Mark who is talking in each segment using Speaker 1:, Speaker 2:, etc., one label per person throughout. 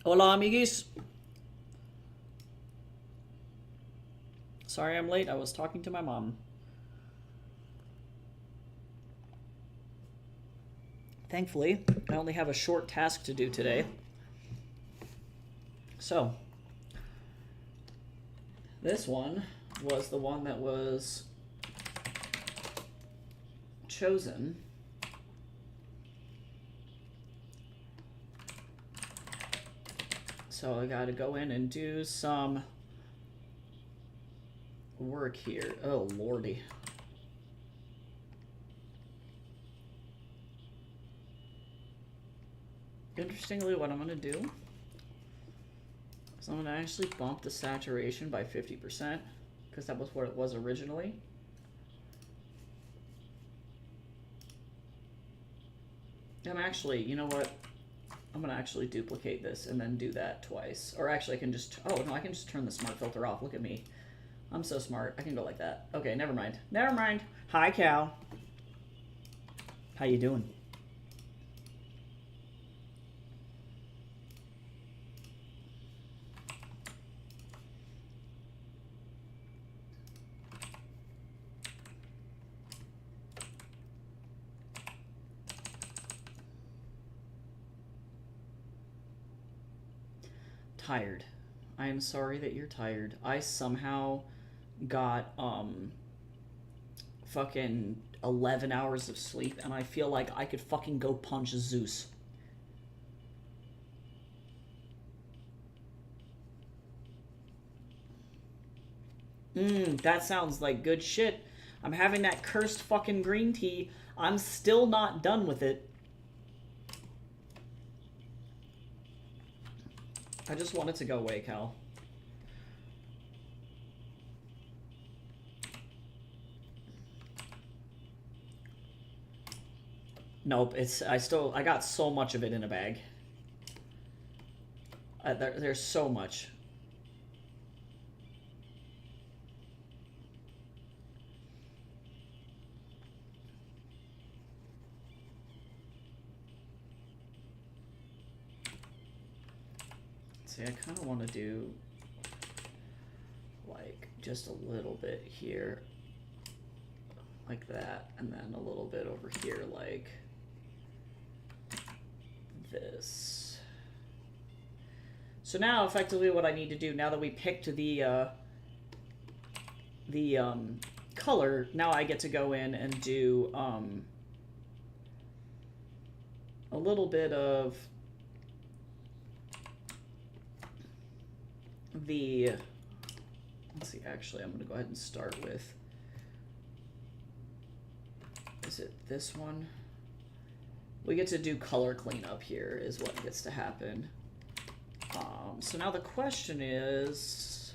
Speaker 1: Hola, amiguis. Sorry I'm late. I was talking to my mom. Thankfully, I only have a short task to do today. So, this one was the one that was chosen. So I gotta go in and do some work here. Oh, lordy. Interestingly, what I'm gonna do is I'm gonna actually bump the saturation by 50%, because that was what it was originally. I'm actually, you know what? I'm gonna actually duplicate this and then do that twice. Or actually I can just, oh no, I can just turn the smart filter off. Look at me. I'm so smart. I can go like that. Okay, never mind. Never mind. Hi, Cal. How you doing? Tired. I am sorry that you're tired. I somehow got fucking 11 hours of sleep and I feel like I could fucking go punch Zeus. That sounds like good shit. I'm having that cursed fucking green tea. I'm still not done with it. I just want it to go away, Cal. Nope, I got so much of it in a bag. There's so much. See, I kind of want to do like just a little bit here, like that, and then a little bit over here, like this. So now, effectively, what I need to do now that we picked the color, now I get to go in and do a little bit of the, let's see, actually I'm going to go ahead and start with, is it this one? We get to do color cleanup here is what gets to happen. So now the question is,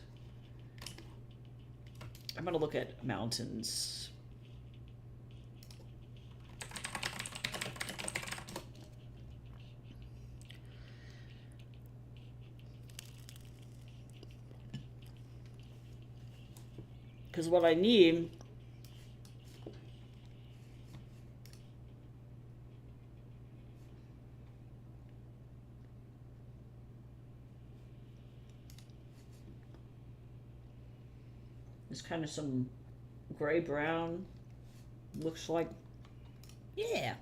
Speaker 1: I'm going to look at mountains. Because what I need is kind of some gray brown. Looks like, yeah.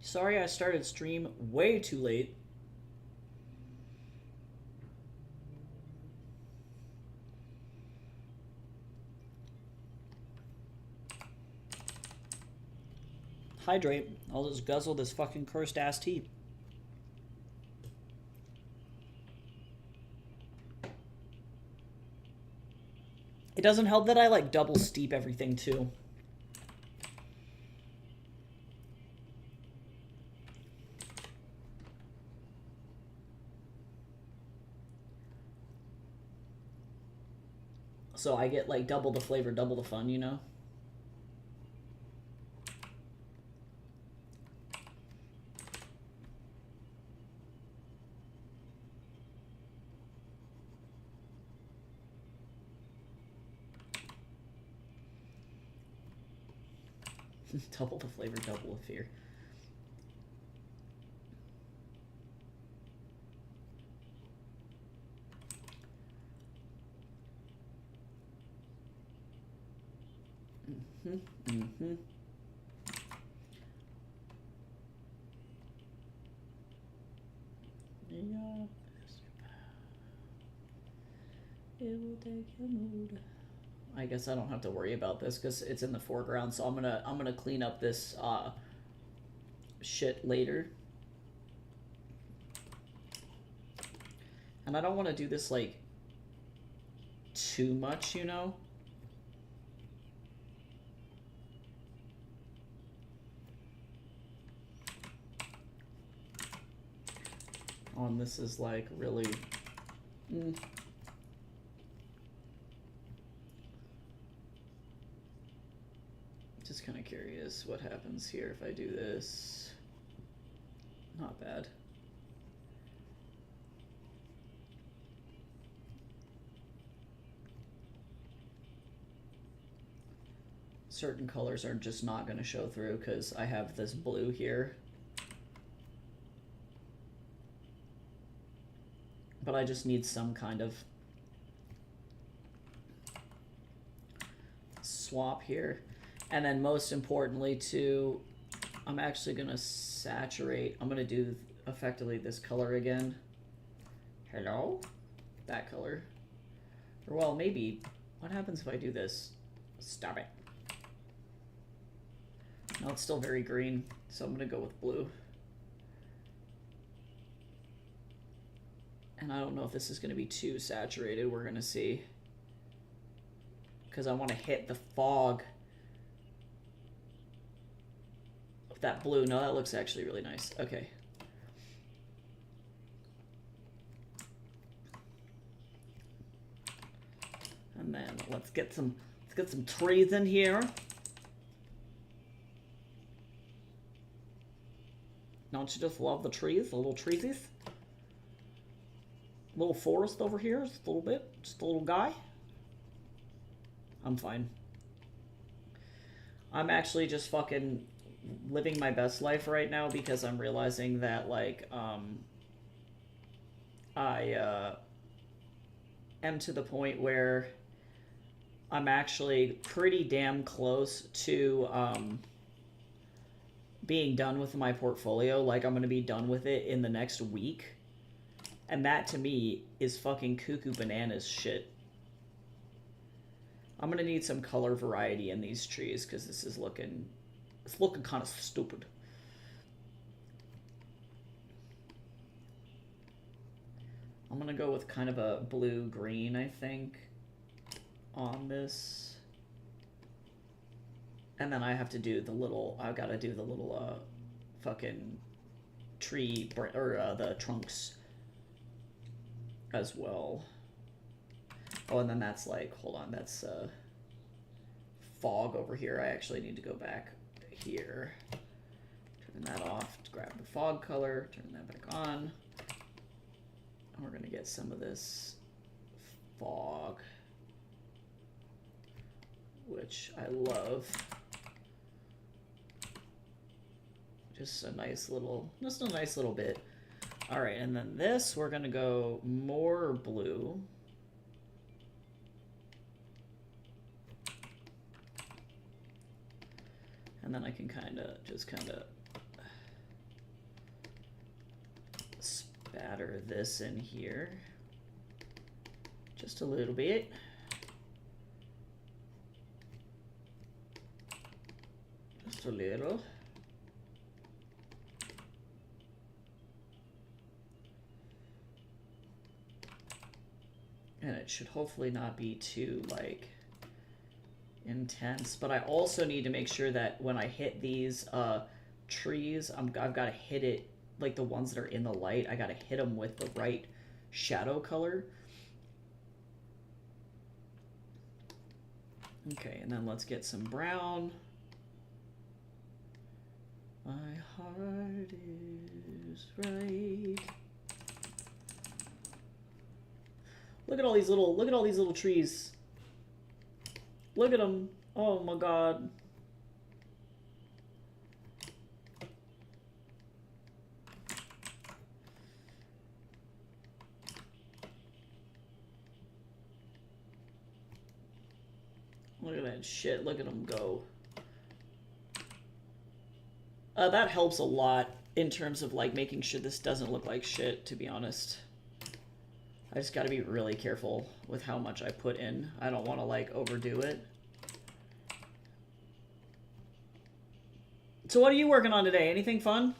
Speaker 1: Sorry I started stream way too late. Hydrate. I'll just guzzle this fucking cursed ass tea. It doesn't help that I like double steep everything too. So I get like double the flavor, double the fun, you know? Double the flavor, double the fear. Yeah. It will take your mood. I guess I don't have to worry about this because it's in the foreground, so I'm gonna clean up this shit later. And I don't want to do this like too much, you know? Oh, and this is like really just kind of curious what happens here if I do this. Not bad. Certain colors are just not going to show through because I have this blue here. But I just need some kind of swap here. And then most importantly too, I'm actually going to saturate. I'm going to do effectively this color again. Hello? That color. Or well, maybe. What happens if I do this? Stop it. No, it's still very green, so I'm going to go with blue. And I don't know if this is going to be too saturated. We're going to see. Because I want to hit the fog of that blue. No, that looks actually really nice. Okay. And then let's get some trees in here. Don't you just love the trees, the little treesies? Little forest over here, just a little bit, just a little guy. I'm fine. I'm actually just fucking living my best life right now because I'm realizing that like I am to the point where I'm actually pretty damn close to being done with my portfolio. Like I'm gonna be done with it in the next week. And that to me is fucking cuckoo bananas shit. I'm gonna need some color variety in these trees because this is looking kind of stupid. I'm gonna go with kind of a blue-green, I think, on this. And then I have to do the little, I've got to do the little fucking tree, or the trunks as well. Oh, and then that's like, hold on, that's fog over here. I actually need to go back here. Turn that off, grab the fog color, turn that back on. And we're gonna get some of this fog, which I love. Just a nice little bit. All right, and then this, we're gonna go more blue. And then I can just kind of spatter this in here. Just a little bit. Just a little. And it should hopefully not be too, like, intense. But I also need to make sure that when I hit these trees, I've got to hit it, like the ones that are in the light, I got to hit them with the right shadow color. Okay, and then let's get some brown. My heart is right. Look at all these little trees. Look at them. Oh my god. Look at that shit. Look at him go. That helps a lot in terms of like making sure this doesn't look like shit, to be honest. I just got to be really careful with how much I put in. I don't want to like overdo it. So what are you working on today? Anything fun?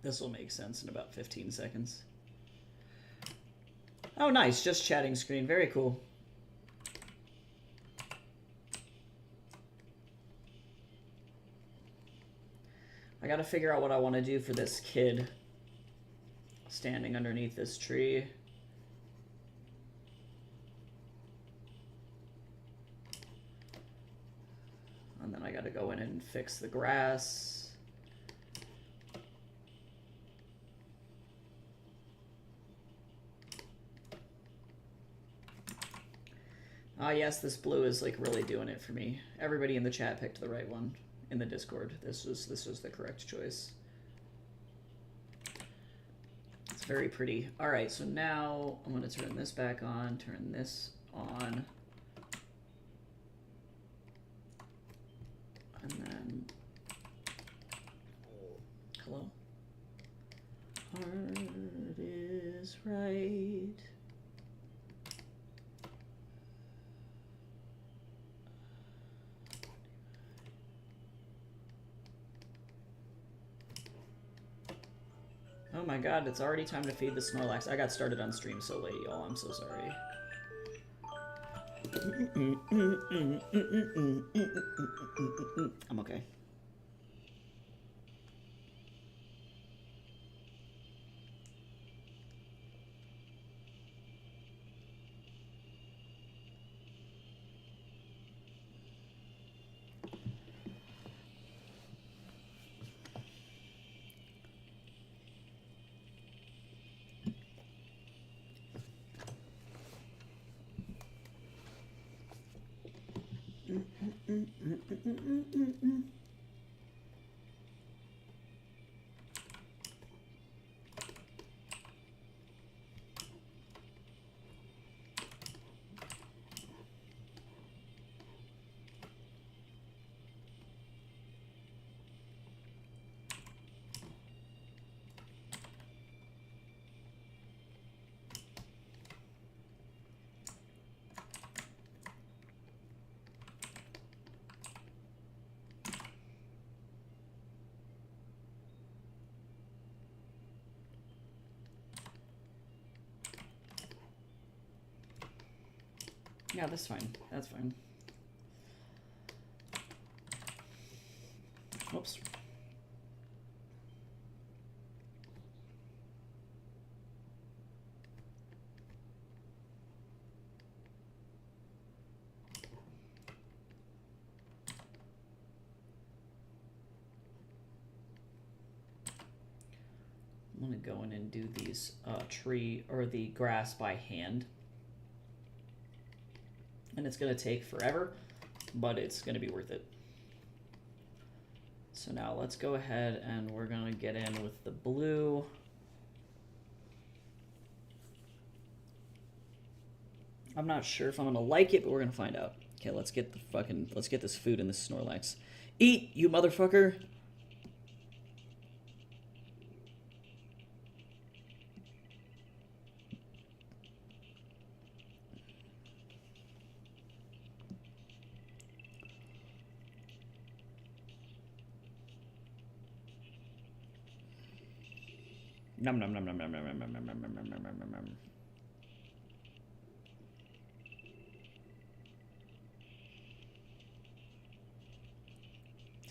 Speaker 1: This will make sense in about 15 seconds. Oh, nice. Just chatting screen. Very cool. I gotta figure out what I want to do for this kid standing underneath this tree. And then I gotta go in and fix the grass. Ah, yes, this blue is like really doing it for me. Everybody in the chat picked the right one in the Discord. This was the correct choice. It's very pretty. All right, so now I'm going to turn this back on, turn this on. And then, hello? Heart is right. Oh my god, it's already time to feed the Snorlax. I got started on stream so late, y'all. I'm so sorry. I'm okay. Yeah, that's fine. That's fine. Oops. I'm gonna go in and do these tree or the grass by hand. And it's going to take forever, but it's going to be worth it. So now let's go ahead and we're going to get in with the blue. I'm not sure if I'm going to like it, but we're going to find out. Okay, let's get this food in this Snorlax. Eat, you motherfucker. Nom nom nom nom nom nom nom nom nom nom nom nom nom nom.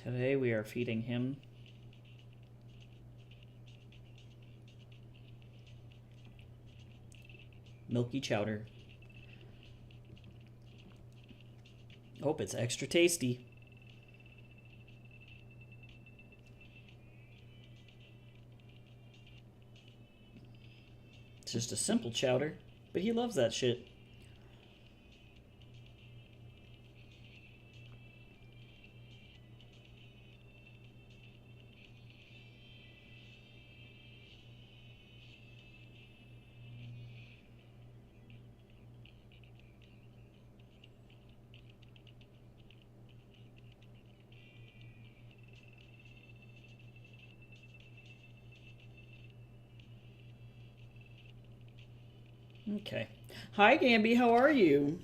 Speaker 1: Today we are feeding him milky chowder. Hope it's extra tasty. It's just a simple chowder, but he loves that shit. Okay. Hi, Gamby. How are you?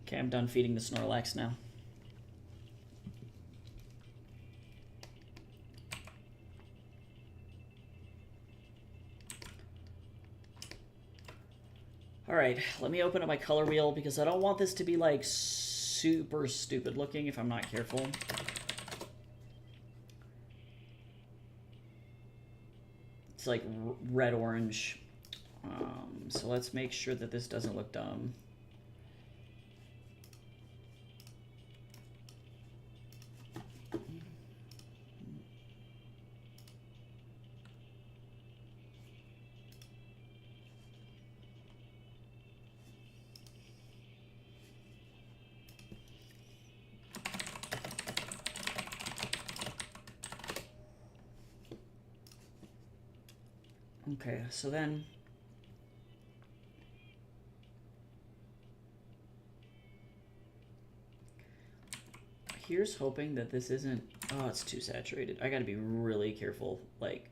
Speaker 1: Okay, I'm done feeding the Snorlax now. All right, let me open up my color wheel because I don't want this to be like super stupid looking if I'm not careful. It's like red-orange. So let's make sure that this doesn't look dumb. Okay, so then here's hoping that this isn't, oh, it's too saturated. I gotta be really careful, like,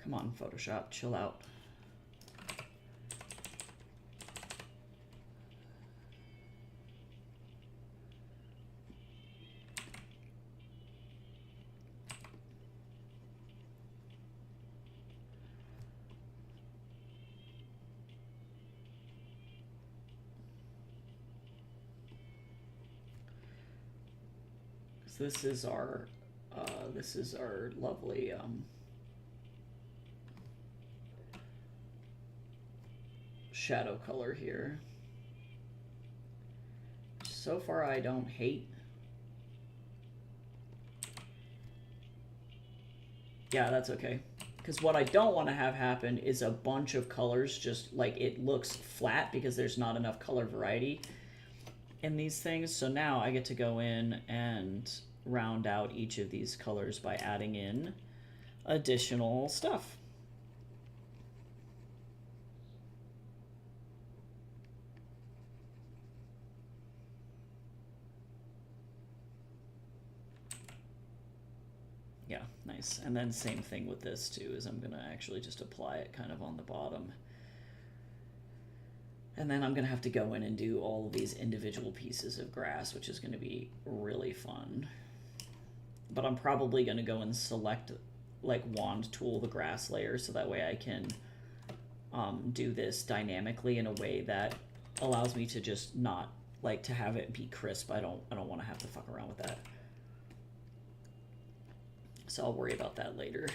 Speaker 1: come on, Photoshop, chill out. This is our lovely shadow color here. So far, I don't hate. Yeah, that's okay. Because what I don't want to have happen is a bunch of colors just like it looks flat because there's not enough color variety in these things. So now I get to go in and round out each of these colors by adding in additional stuff. Yeah, nice. And then same thing with this too, is I'm gonna actually just apply it kind of on the bottom. And then I'm gonna have to go in and do all of these individual pieces of grass, which is gonna be really fun. But I'm probably going to go and select, like, wand tool the grass layer so that way I can do this dynamically in a way that allows me to just not, like, to have it be crisp. I don't want to have to fuck around with that. So I'll worry about that later.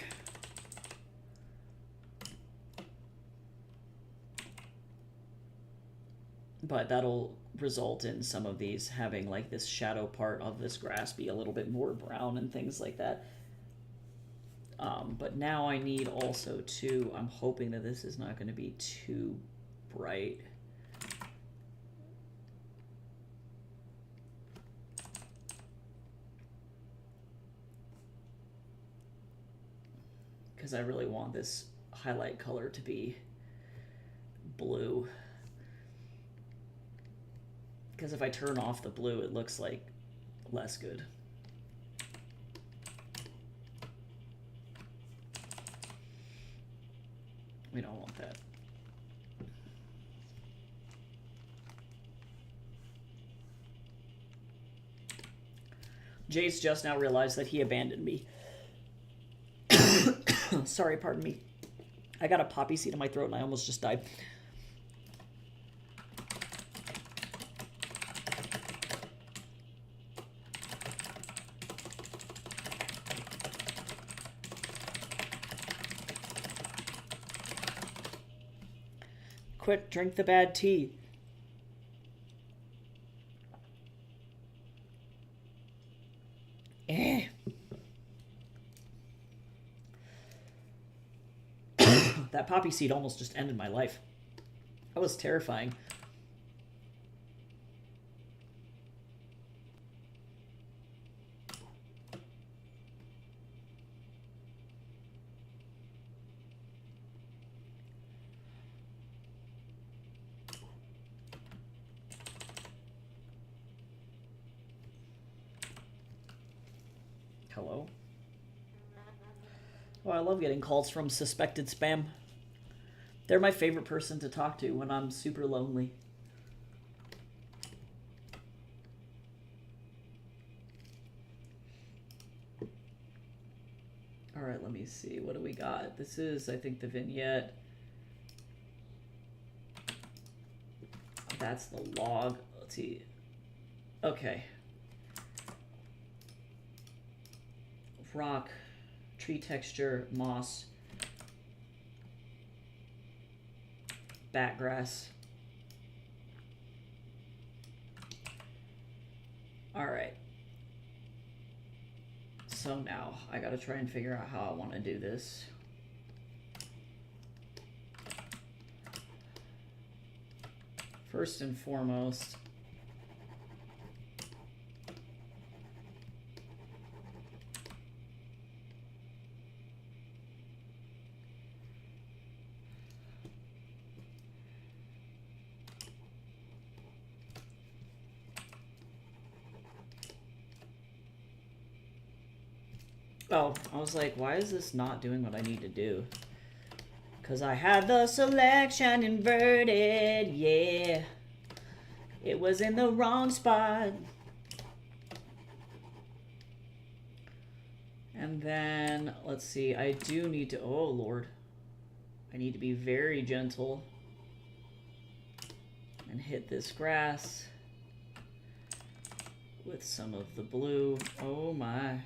Speaker 1: But that'll result in some of these having like this shadow part of this grass be a little bit more brown and things like that. But now I need also to, I'm hoping that this is not going to be too bright. Because I really want this highlight color to be blue. Because if I turn off the blue, it looks like less good. We don't want that. Jace just now realized that he abandoned me. Sorry, pardon me. I got a poppy seed in my throat and I almost just died. Quit, drink the bad tea. Eh. That poppy seed almost just ended my life. That was terrifying. Hello? Oh, I love getting calls from suspected spam. They're my favorite person to talk to when I'm super lonely. All right, let me see. What do we got? This is, I think, the vignette. That's the log. Let's see. Okay. Rock, tree texture, moss, backgrass. All right. So now I gotta try and figure out how I want to do this. First and foremost, oh, I was like, why is this not doing what I need to do? Because I had the selection inverted, yeah. It was in the wrong spot. And then, let's see, I do need to, oh Lord. I need to be very gentle and hit this grass with some of the blue. Oh my.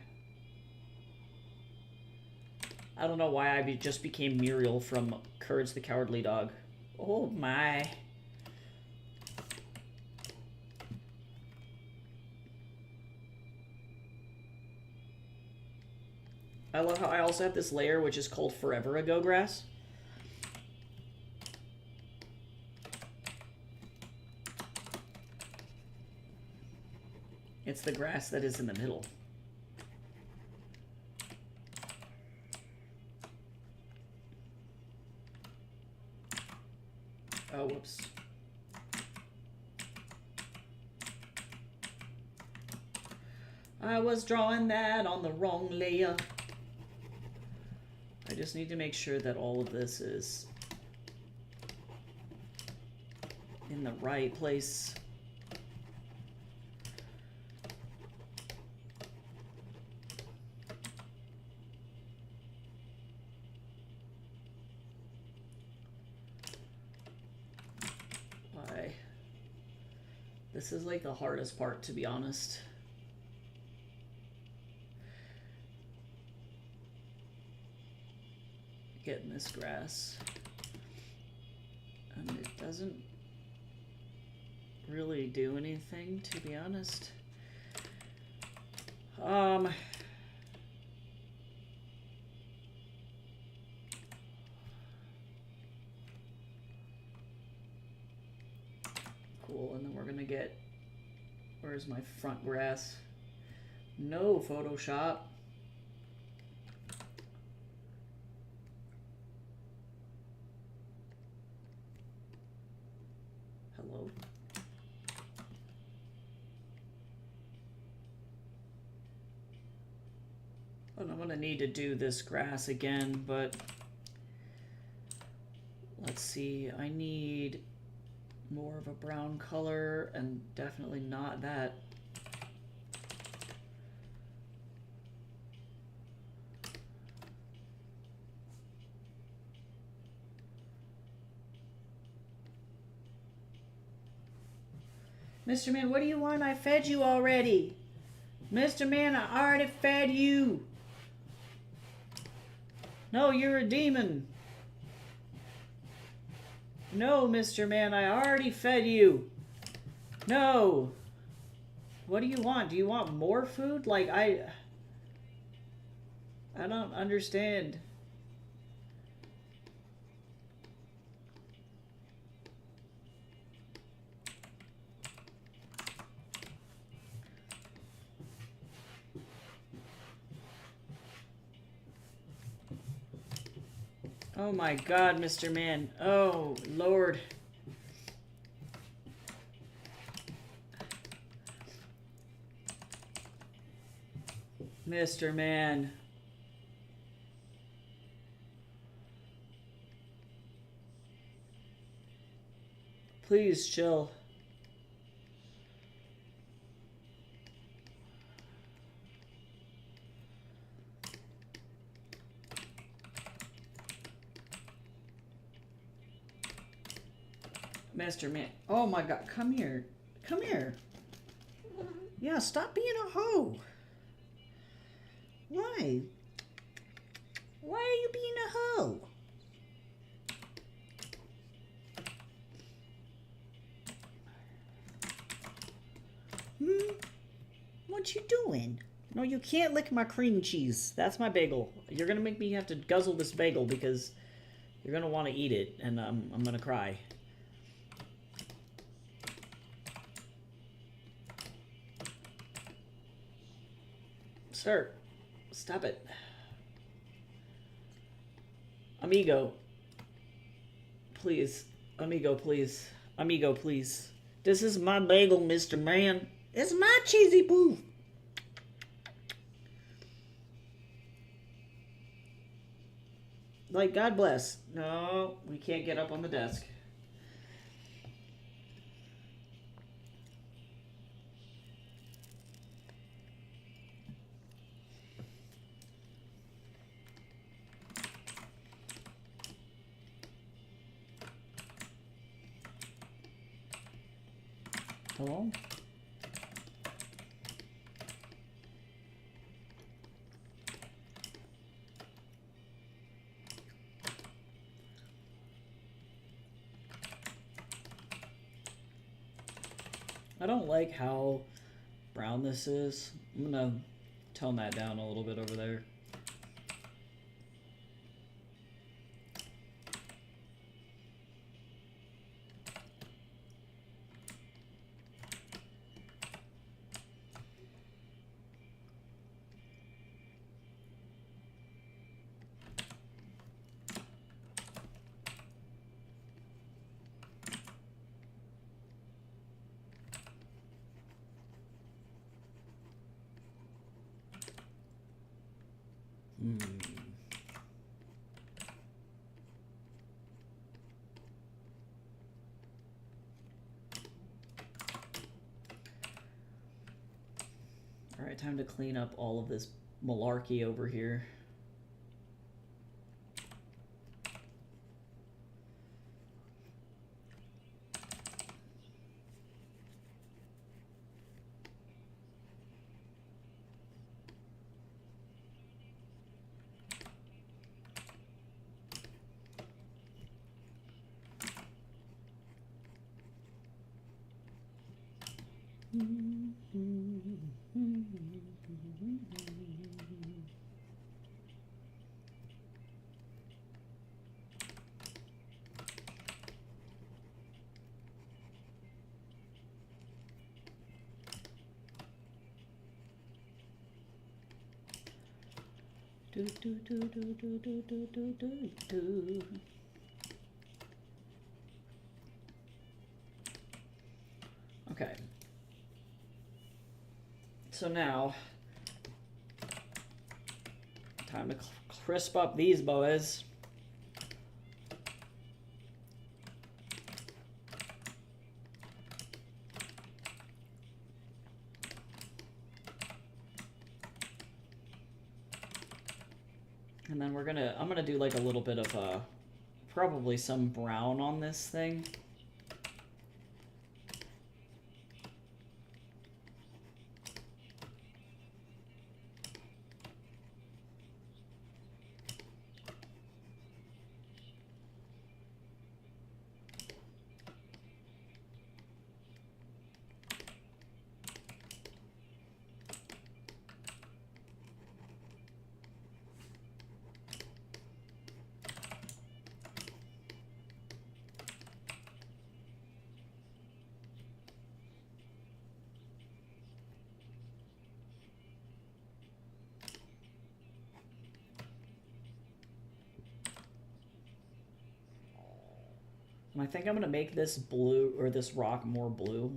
Speaker 1: I don't know why I just became Muriel from Courage the Cowardly Dog. Oh my. I love how I also have this layer which is called Forever Ago Grass. It's the grass that is in the middle. Oh, whoops. I was drawing that on the wrong layer. I just need to make sure that all of this is in the right place. This is like the hardest part, to be honest. Getting this grass. And it doesn't really do anything, to be honest. Cool, and then we're gonna get, where's my front grass? No Photoshop. Hello? And I'm gonna need to do this grass again, but let's see, I need more of a brown color, and definitely not that. Mr. Man, what do you want? I fed you already. Mr. Man, I already fed you. No, you're a demon. No, Mr. Man, I already fed you. No. What do you want? Do you want more food? Like, I don't understand. Oh my God, Mr. Man. Oh, Lord. Mr. Man. Please chill. Mr. Man. Oh my God, come here. Come here. Yeah, stop being a hoe. Why? Why are you being a hoe? What you doing? No, you can't lick my cream cheese. That's my bagel. You're gonna make me have to guzzle this bagel because you're gonna want to eat it, and I'm gonna cry. Sir, stop it. Amigo. Please. Amigo, please. Amigo, please. This is my bagel, Mr. Man. It's my cheesy poo. Like, God bless. No, we can't get up on the desk. Hello? I don't like how brown this is. I'm gonna tone that down a little bit over there. All right, time to clean up all of this malarkey over here. Okay. So now, time to crisp up these boys. And then I'm gonna do like a little bit of probably some brown on this thing. I think I'm going to make this blue, or this rock more blue.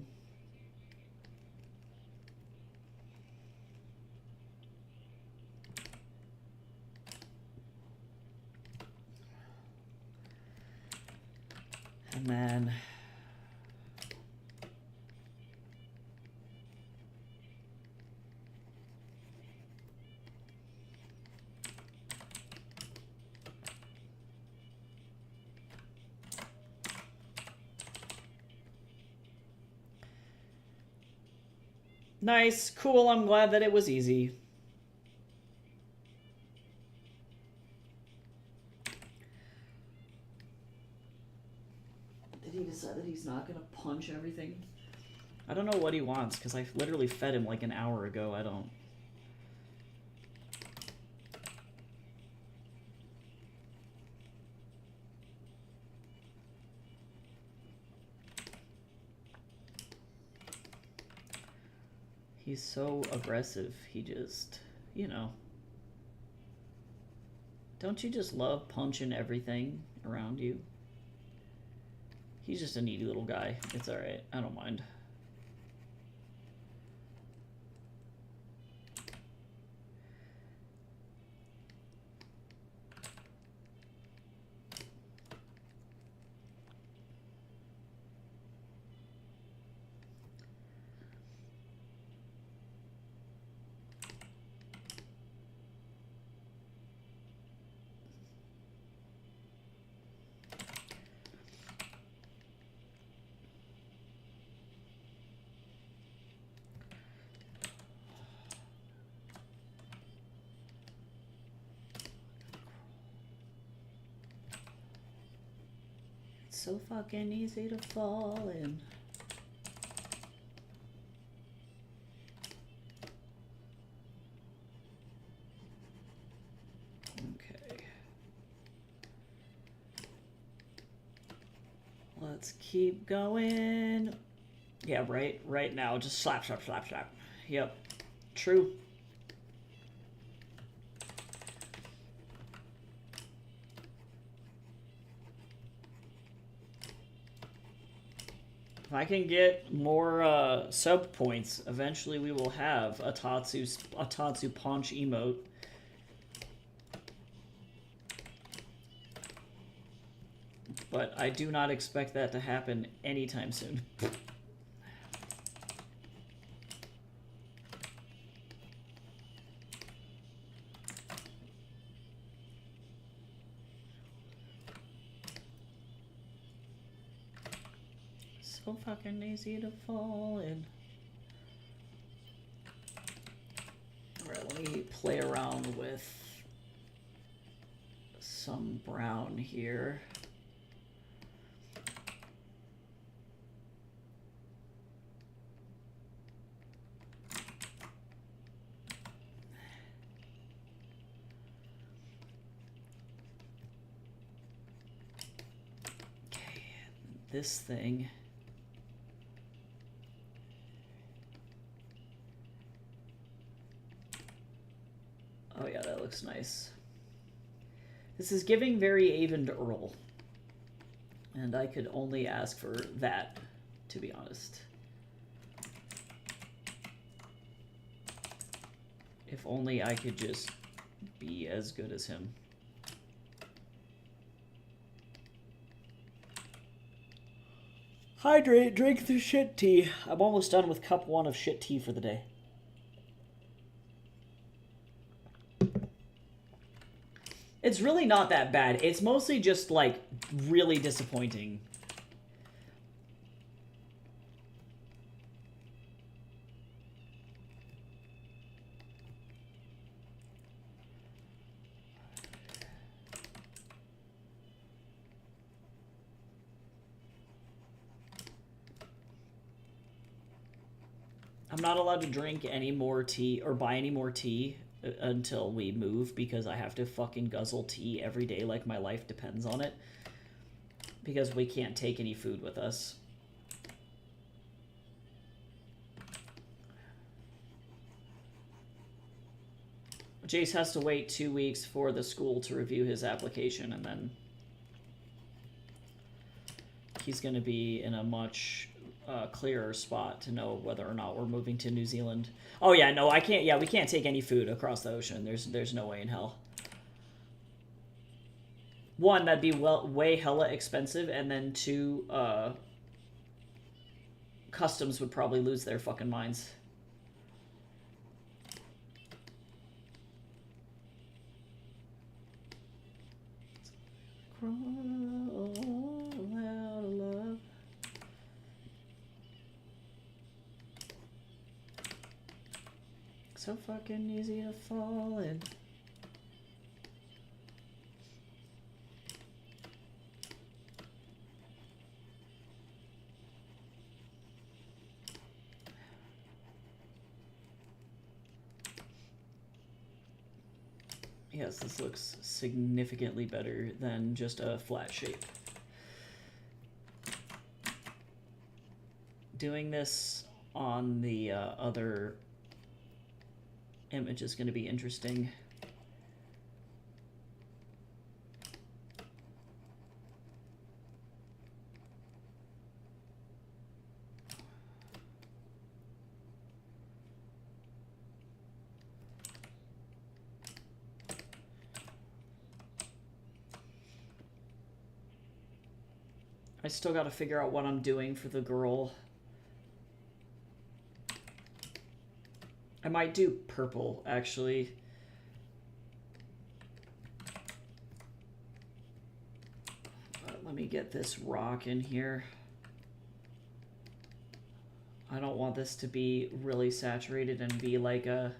Speaker 1: And then nice, cool, I'm glad that it was easy. Did he decide that he's not going to punch everything? I don't know what he wants, because I literally fed him like an hour ago. I don't... He's so aggressive. He just, you know. Don't you just love punching everything around you? He's just a needy little guy. It's alright. I don't mind. So fucking easy to fall in. Okay. Let's keep going. Yeah, right now. Just slap, slap, slap, slap. Yep. True. If I can get more sub points, eventually we will have a Tatsu Paunch emote. But I do not expect that to happen anytime soon. So fucking easy to fall in. Alright, let me play around with some brown here. Okay, this thing. Oh yeah, that looks nice. This is giving very Avon to Earl. And I could only ask for that, to be honest. If only I could just be as good as him. Hydrate, drink the shit tea. I'm almost done with cup 1 of shit tea for the day. It's really not that bad. It's mostly just, like, really disappointing. I'm not allowed to drink any more tea or buy any more tea until we move, because I have to fucking guzzle tea every day like my life depends on it, because we can't take any food with us. Jace has to wait 2 weeks for the school to review his application, and then he's going to be in a much clearer spot to know whether or not we're moving to New Zealand. Oh yeah, no, I can't. Yeah, we can't take any food across the ocean. There's no way in hell. One, that'd be way hella expensive, and then two, customs would probably lose their fucking minds. Crawl out of love. So fucking easy to fall in. Yes, this looks significantly better than just a flat shape. Doing this on the other image is going to be interesting. I still got to figure out what I'm doing for the girl. I might do purple, actually. Let me get this rock in here. I don't want this to be really saturated and be like a...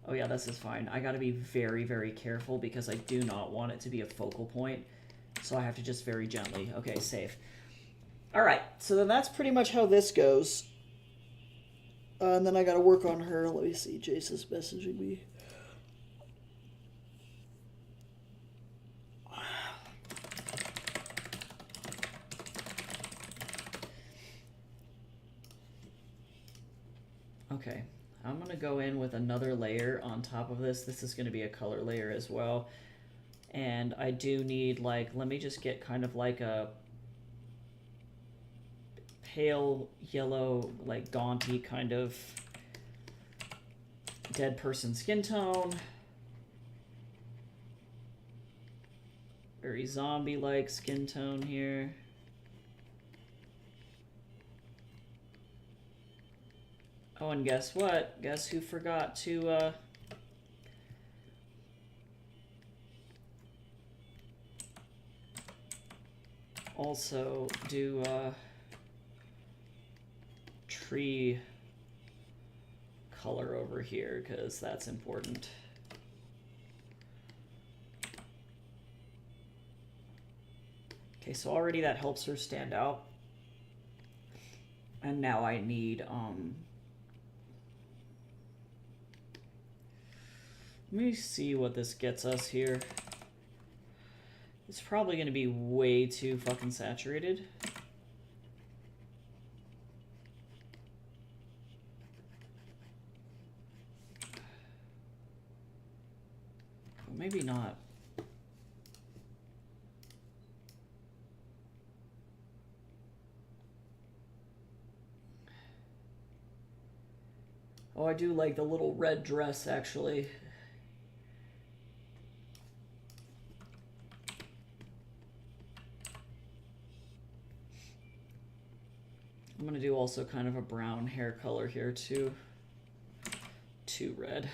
Speaker 1: Oh yeah, this is fine. I gotta be very, very careful because I do not want it to be a focal point. So I have to just very gently. Okay, save. All right, so then that's pretty much how this goes. And then I got to work on her. Let me see. Jace is messaging me. Okay, I'm going to go in with another layer on top of this. This is going to be a color layer as well. And I do need, like, let me just get kind of like a pale yellow, like gaunty kind of dead person skin tone. Very zombie-like skin tone here. Oh, and guess what? Guess who forgot to, also do tree color over here, because that's important. Okay, so already that helps her stand out. And now I need let me see what this gets us here. It's probably going to be way too fucking saturated. Well, maybe not. Oh, I do like the little red dress, actually. I'm going to do also kind of a brown hair color here too. Too red.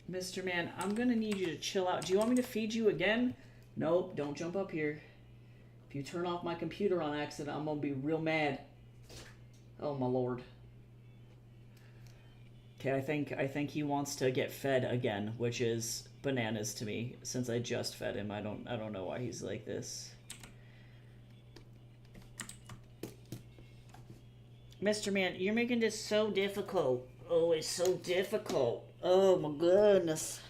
Speaker 1: Mr. Man, I'm going to need you to chill out. Do you want me to feed you again? Nope, don't jump up here. If you turn off my computer on accident, I'm going to be real mad. Oh, my lord. Okay, I think he wants to get fed again, which is bananas to me since I just fed him. I don't know why he's like this. Mr. Man, you're making this so difficult. Oh, it's so difficult. Oh my goodness.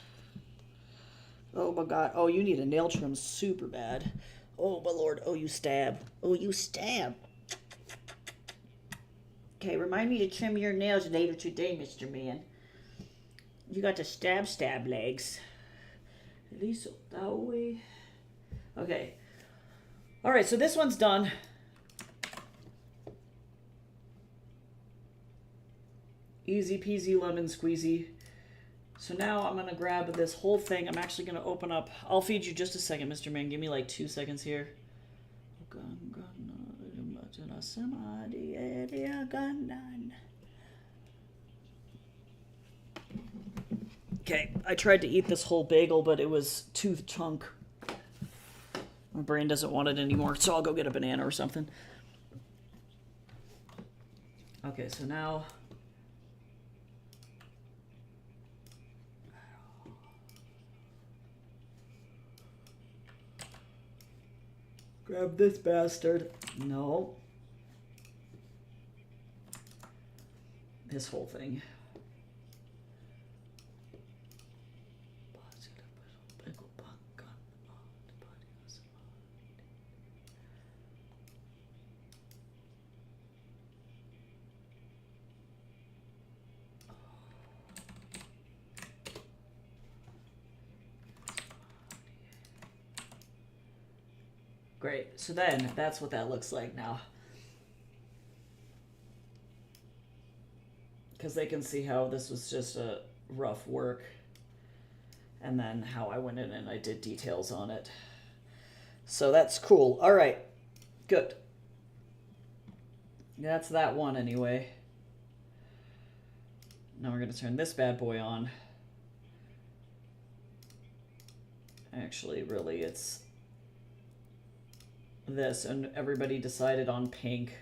Speaker 1: Oh my god. Oh, you need a nail trim super bad. Oh my lord. Oh, you stab. Oh, you stab. Okay, remind me to trim your nails later today, Mr. Man. You got the stab legs. At least that way. Okay. All right, so this one's done. Easy peasy lemon squeezy. So now I'm going to grab this whole thing. I'm actually going to open up. I'll feed you just a second, Mr. Man. Give me like 2 seconds here. Okay, I tried to eat this whole bagel, but it was too chunk. My brain doesn't want it anymore, so I'll go get a banana or something. Okay, so now... grab this bastard. No. This whole thing. Great. So then that's what that looks like now. Because they can see how this was just a rough work. And then how I went in and I did details on it. So that's cool. All right. Good. That's that one anyway. Now we're going to turn this bad boy on. Actually, really, it's this, and everybody decided on pink.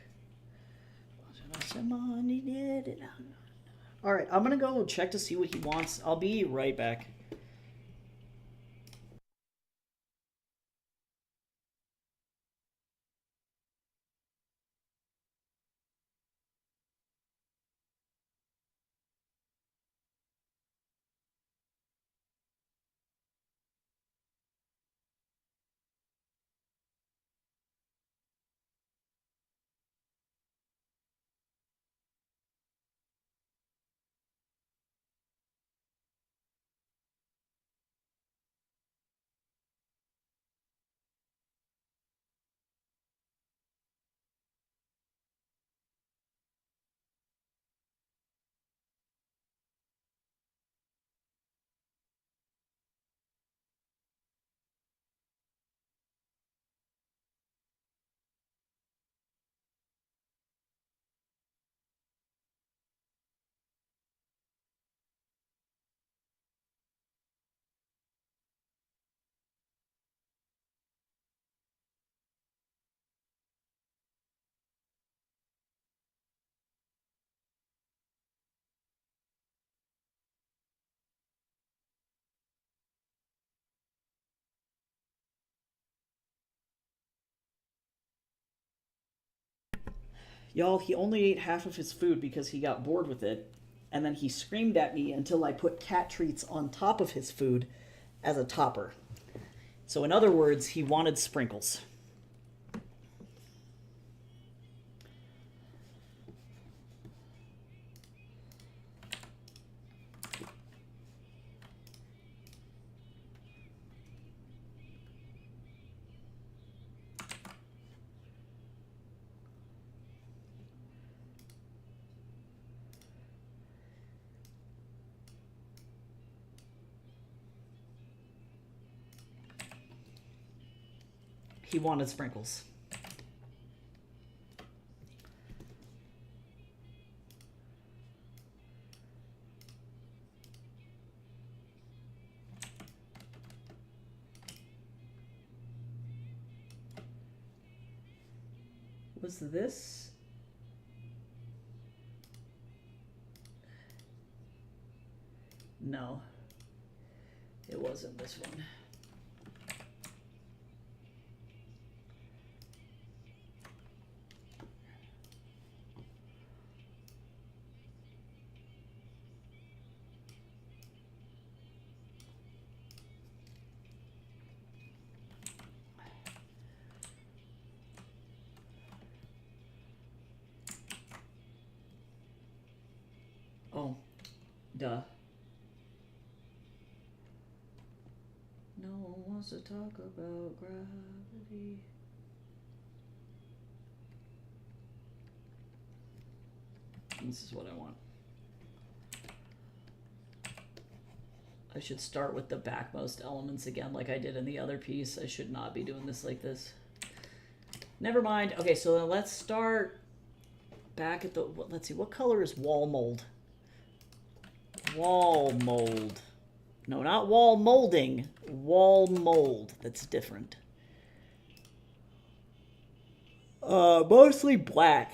Speaker 1: All right, I'm gonna go check to see what he wants. I'll be right back. Y'all, he only ate half of his food because he got bored with it, and then he screamed at me until I put cat treats on top of his food as a topper. So in other words, he wanted sprinkles. He wanted sprinkles. Was this? No, it wasn't this one. Oh, duh. No one wants to talk about gravity. This is what I want. I should start with the backmost elements again like I did in the other piece. I should not be doing this like this. Never mind. Okay, so then let's start back at the... Let's see, what color is wall mold? Wall mold. No, not wall molding. Wall mold. That's different. Mostly black.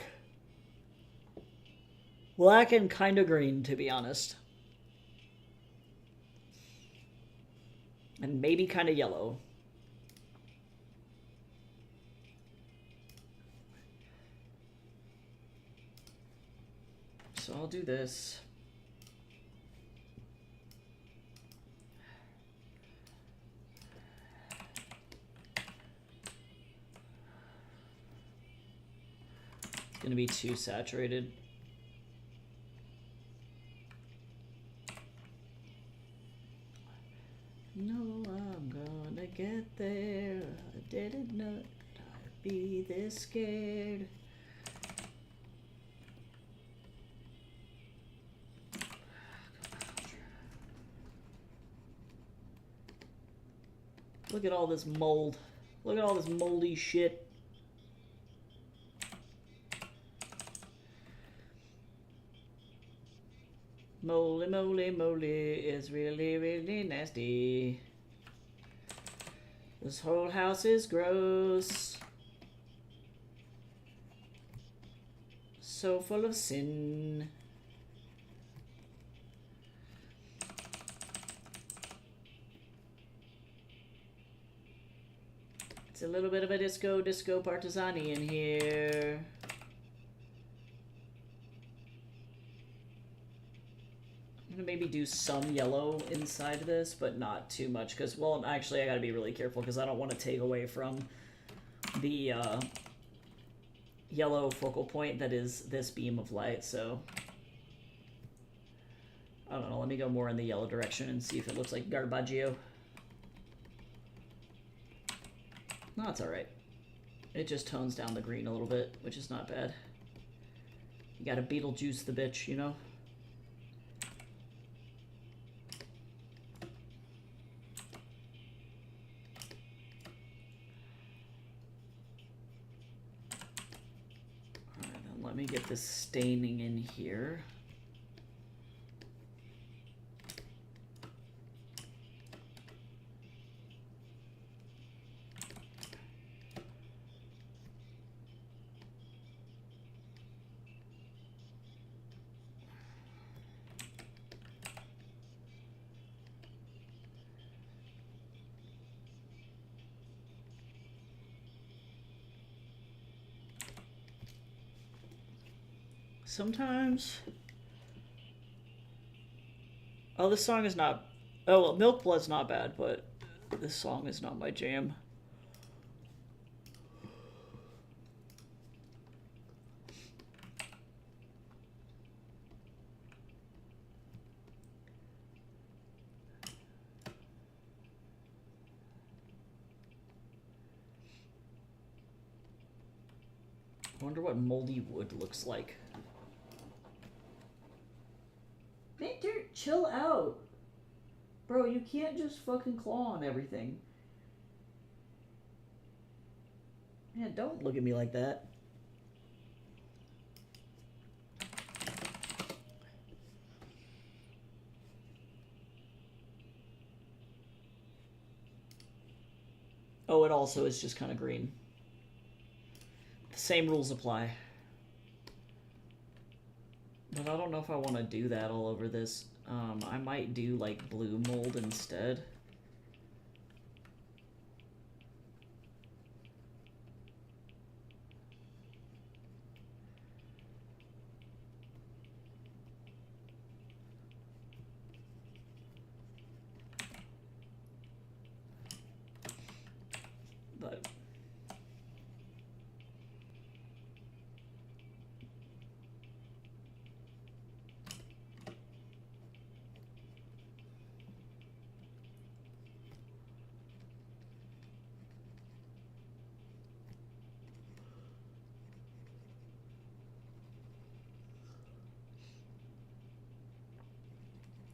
Speaker 1: Black and kind of green, to be honest. And maybe kind of yellow. So I'll do this. It's going to be too saturated. No, I'm gonna get there. I didn't know I'd be this scared. Look at all this mold. Look at all this moldy shit. Moly, moly, moly is really, really nasty. This whole house is gross. So full of sin. It's a little bit of a disco partisani in here. I'm gonna maybe do some yellow inside this, but not too much, because, well, actually I gotta be really careful because I don't want to take away from the yellow focal point that is this beam of light, so I don't know, let me go more in the yellow direction and see if it looks like Garbaggio. No, it's alright. It just tones down the green a little bit, which is not bad. You gotta Beetlejuice the bitch, you know? Alright, then let me get this staining in here. Sometimes... Oh, this song is not... Oh, well, Milk Blood's not bad, but this song is not my jam. I wonder what moldy wood looks like. Victor, chill out. Bro, you can't just fucking claw on everything. Man, don't look at me like that. Oh, it also is just kind of green. The same rules apply. But I don't know if I want to do that all over this. I might do like blue mold instead. But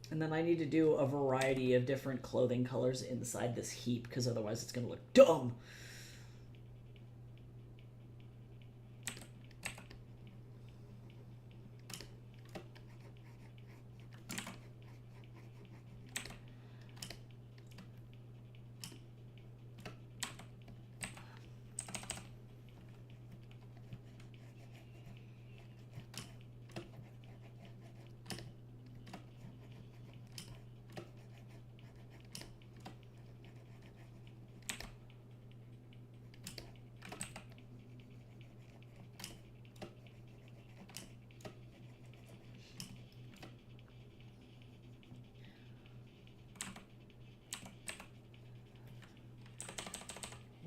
Speaker 1: And then I need to do a variety of different clothing colors inside this heap, because otherwise it's going to look dumb.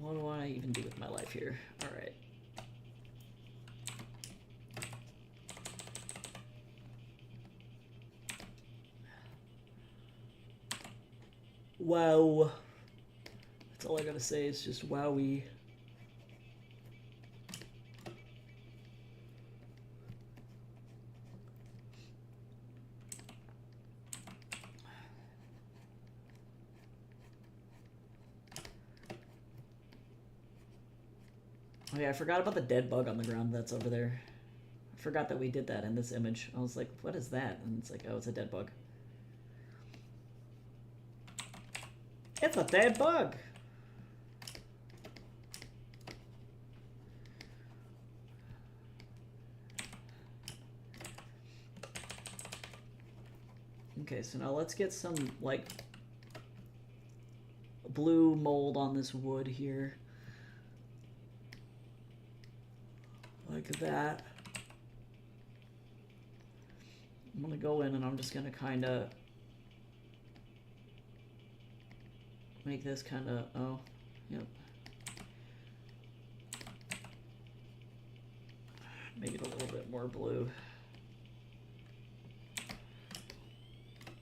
Speaker 1: What do I even do with my life here? All right. Wow. That's all I gotta say is just wowie. Oh yeah, I forgot about the dead bug on the ground that's over there. I forgot that we did that in this image. I was like, what is that? And it's like, oh, it's a dead bug. It's a dead bug! Okay, so now let's get some, like, blue mold on this wood here. Like that. I'm gonna go in and I'm just gonna kind of make this kind of, oh, yep. Make it a little bit more blue.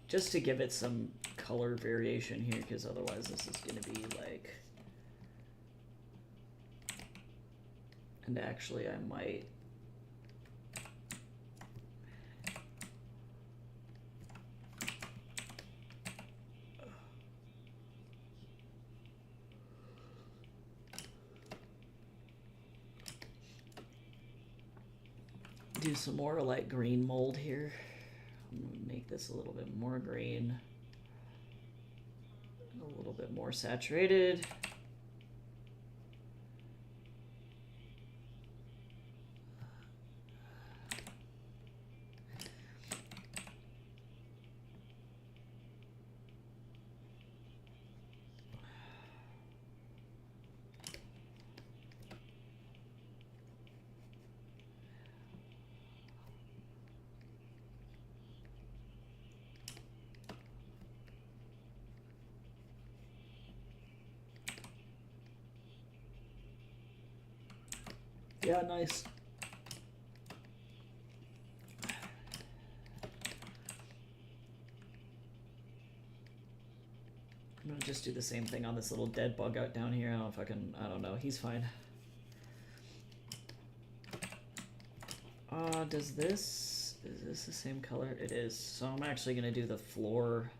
Speaker 1: Just to give it some color variation here, because otherwise this is gonna be like, and actually I might do some more like green mold here. I'm gonna make this a little bit more green, a little bit more saturated. Yeah, nice. I'm gonna just do the same thing on this little dead bug out down here. I don't know if I can, I don't know, he's fine. Is this the same color? It is. So I'm actually gonna do the floor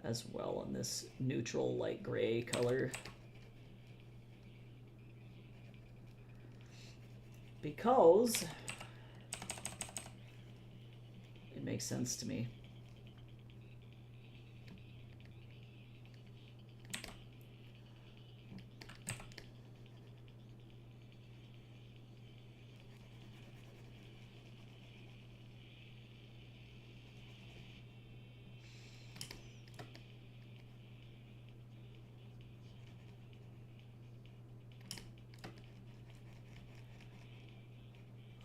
Speaker 1: as well in this neutral light gray color. Because it makes sense to me.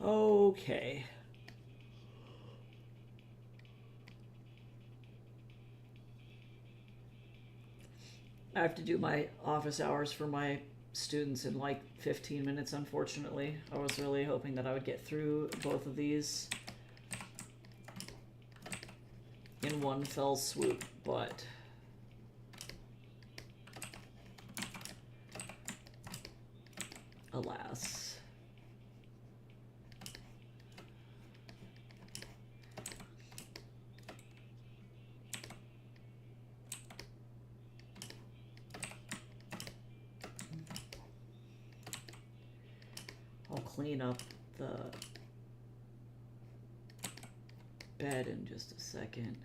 Speaker 1: Okay. I have to do my office hours for my students in like 15 minutes, unfortunately. I was really hoping that I would get through both of these in one fell swoop, but alas. clean up the bed in just a second.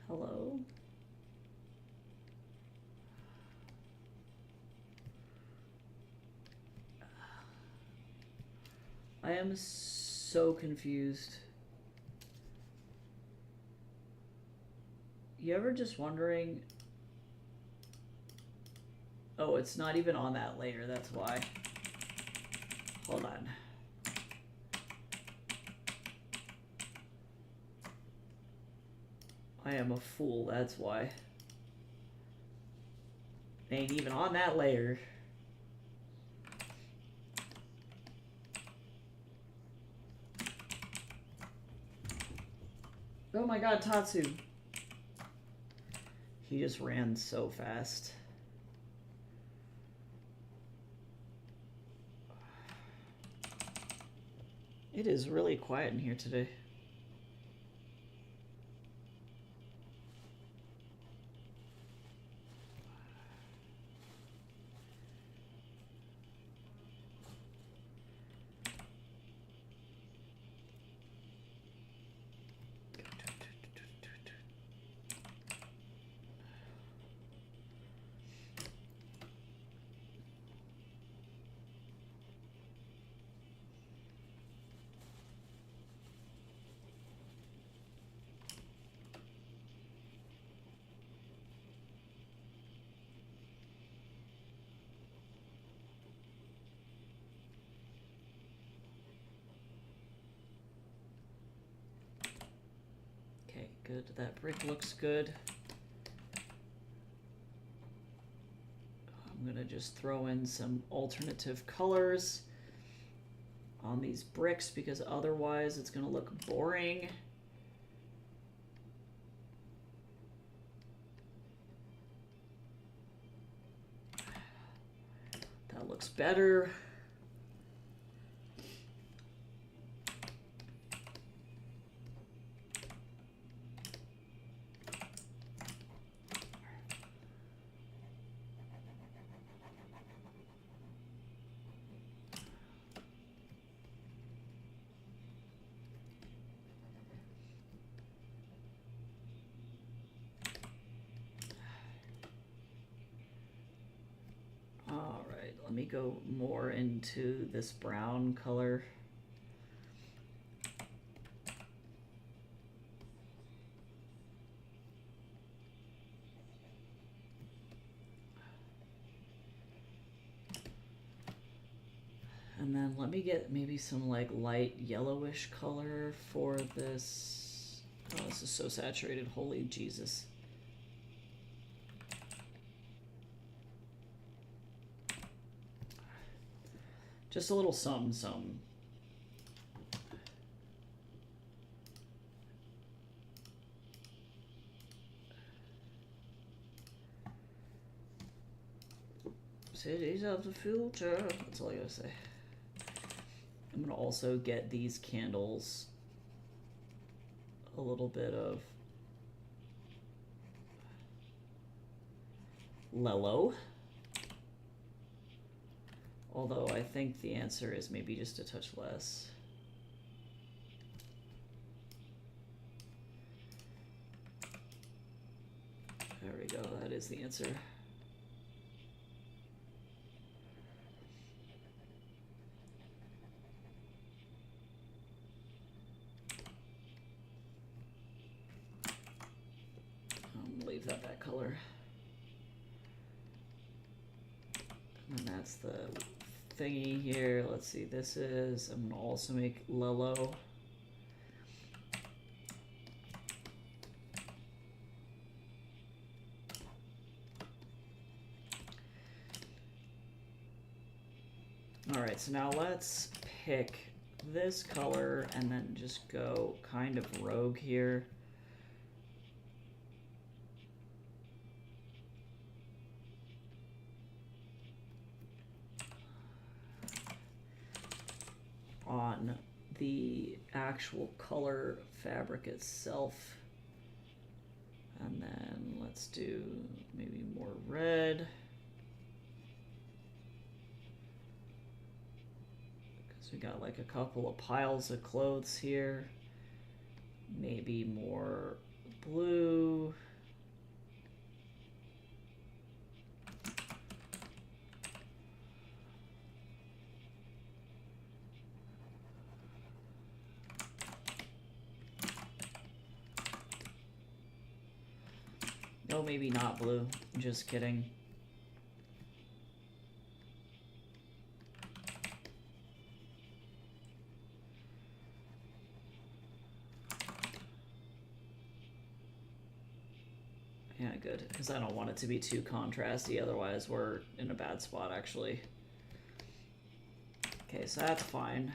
Speaker 1: Hello? I am so confused. You ever just wondering? Oh, it's not even on that layer, that's why. Hold on. I am a fool, that's why. It ain't even on that layer. Oh my god, Tatsu. He just ran so fast. It is really quiet in here today. Good. That brick looks good. I'm gonna just throw in some alternative colors on these bricks because otherwise it's gonna look boring. That looks better. Let me go more into this brown color. And then let me get maybe some like light yellowish color for this. Oh, this is so saturated. Holy Jesus. Just a little some. Cities of the future. That's all I gotta say. I'm gonna also get these candles a little bit of Lello. Although I think the answer is maybe just a touch less. There we go, that is the answer. Leave that color. And that's the thingy here. Let's see, this is, I'm gonna also make Lello. All right, so now let's pick this color and then just go kind of rogue here. On the actual color fabric itself. And then let's do maybe more red. Because we got like a couple of piles of clothes here. Maybe more blue. No, maybe not blue. Just kidding. Yeah, good. Because I don't want it to be too contrasty. Otherwise, we're in a bad spot, actually. Okay, so that's fine.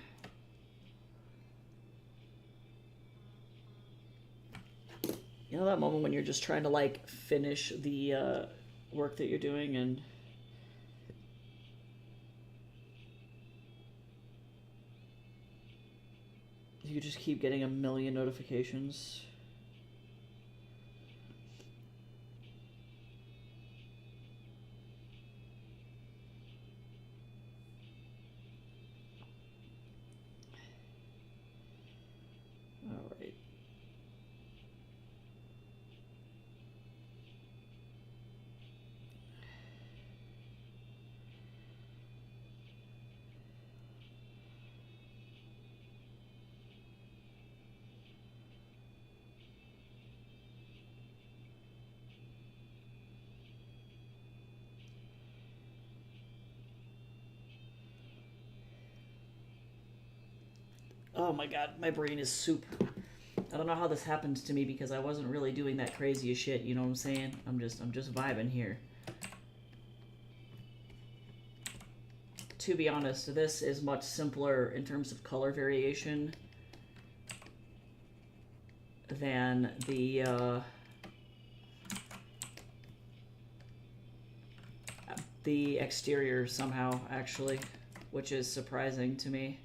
Speaker 1: You know that moment when you're just trying to like finish the work that you're doing and you just keep getting a million notifications? All right. Oh my god, my brain is soup. I don't know how this happens to me because I wasn't really doing that crazy as shit, you know what I'm saying? I'm just vibing here. To be honest, this is much simpler in terms of color variation than the exterior somehow, actually, which is surprising to me.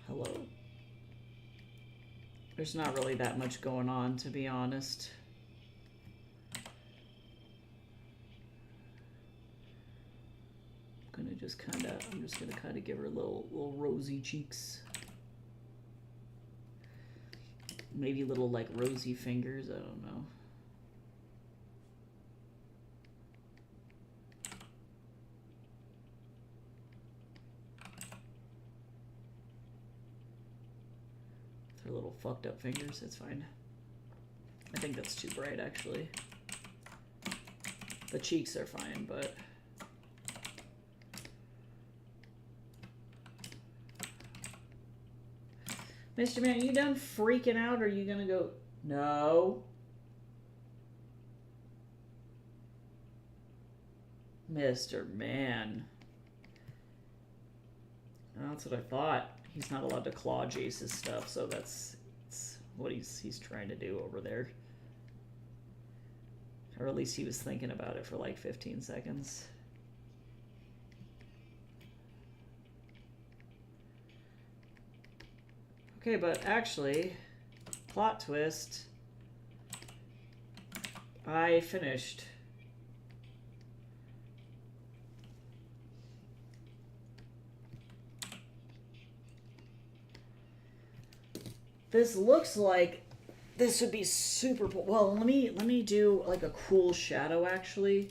Speaker 1: Hello. There's not really that much going on, to be honest. I'm just gonna kind of give her little rosy cheeks. Maybe little like rosy fingers, I don't know. Her little fucked up fingers, it's fine. I think that's too bright, actually. The cheeks are fine, but... Mr. Man, are you done freaking out, or are you gonna go... No. Mr. Man. That's what I thought. He's not allowed to claw Jace's stuff, so that's what he's trying to do over there. Or at least he was thinking about it for like 15 seconds. Okay, but actually, plot twist, I finished. This looks like this would be super, well, let me do like a cool shadow actually,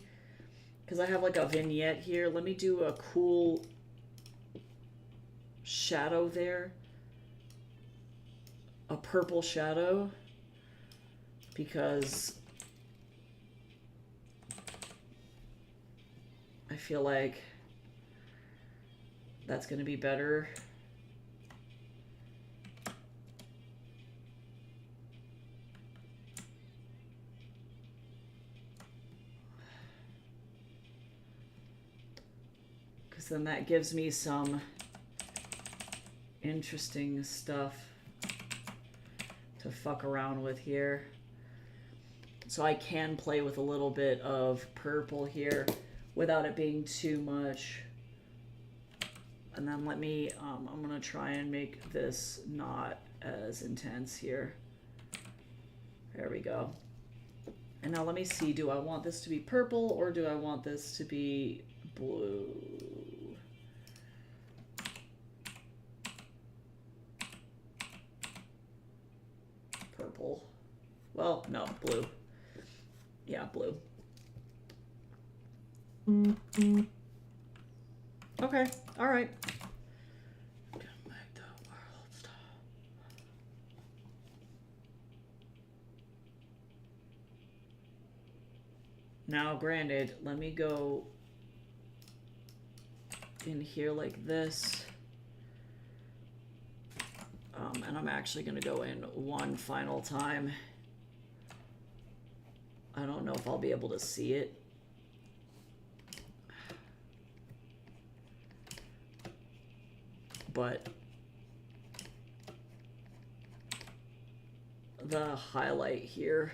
Speaker 1: because I have like a vignette here. Let me do a cool shadow there. A purple shadow, because I feel like that's going to be better. So then that gives me some interesting stuff to fuck around with here. So I can play with a little bit of purple here without it being too much. And then let me, I'm gonna try and make this not as intense here. There we go. And now let me see, do I want this to be purple or do I want this to be blue? Purple. Well, no, blue. Yeah, blue. Okay, all right. Now, granted, let me go in here like this. And I'm actually going to go in one final time. I don't know if I'll be able to see it. But the highlight here.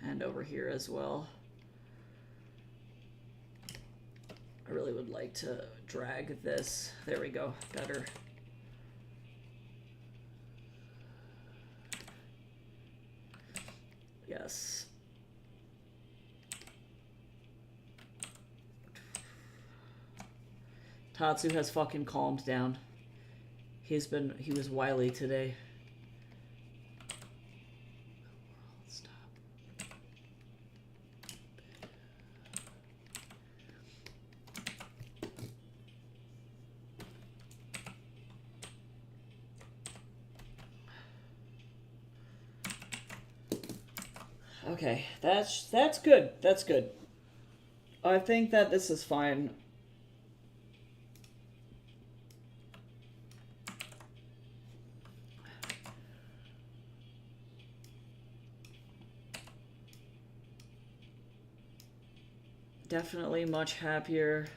Speaker 1: And over here as well. I really would like to drag this. There we go, better. Yes. Tatsu has fucking calmed down. He was wily today. Okay, that's good. That's good. I think that this is fine. Definitely much happier.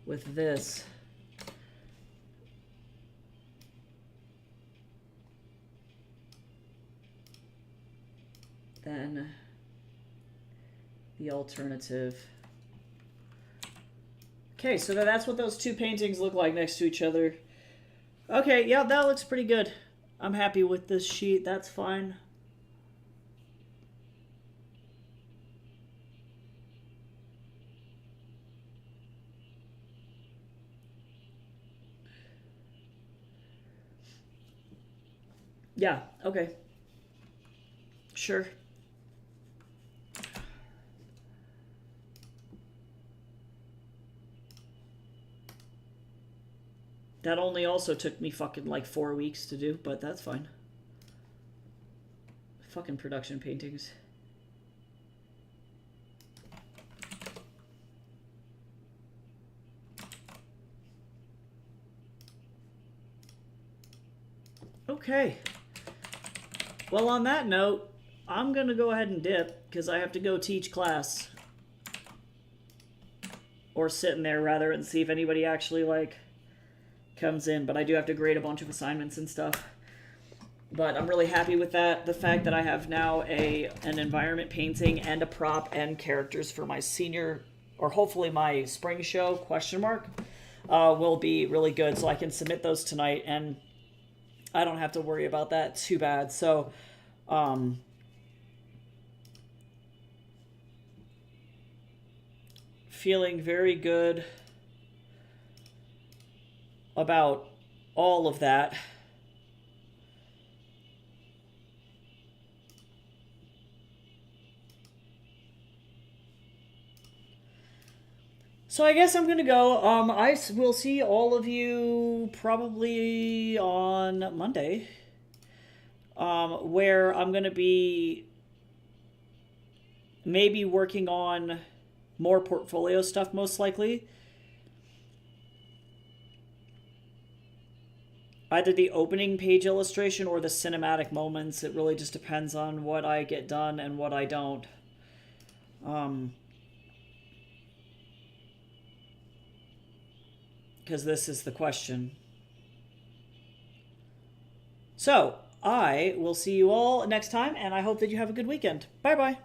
Speaker 1: With this. Then the alternative. Okay, so that's what those two paintings look like next to each other. Okay, yeah, that looks pretty good. I'm happy with this sheet. That's fine. Yeah, okay. Sure. That only also took me fucking like 4 weeks to do, but that's fine. Fucking production paintings. Okay. Well, on that note, I'm going to go ahead and dip because I have to go teach class. Or sit in there, rather, and see if anybody actually, like, comes in. But I do have to grade a bunch of assignments and stuff. But I'm really happy with that. The fact that I have now an environment painting and a prop and characters for my senior, or hopefully my spring show, question mark, will be really good. So I can submit those tonight, and I don't have to worry about that too bad. So, feeling very good about all of that. So I guess I'm gonna go. I will see all of you probably on Monday, where I'm gonna be maybe working on more portfolio stuff most likely. Either the opening page illustration or the cinematic moments. It really just depends on what I get done and what I don't. Because this is the question. So, I will see you all next time, and I hope that you have a good weekend. Bye-bye.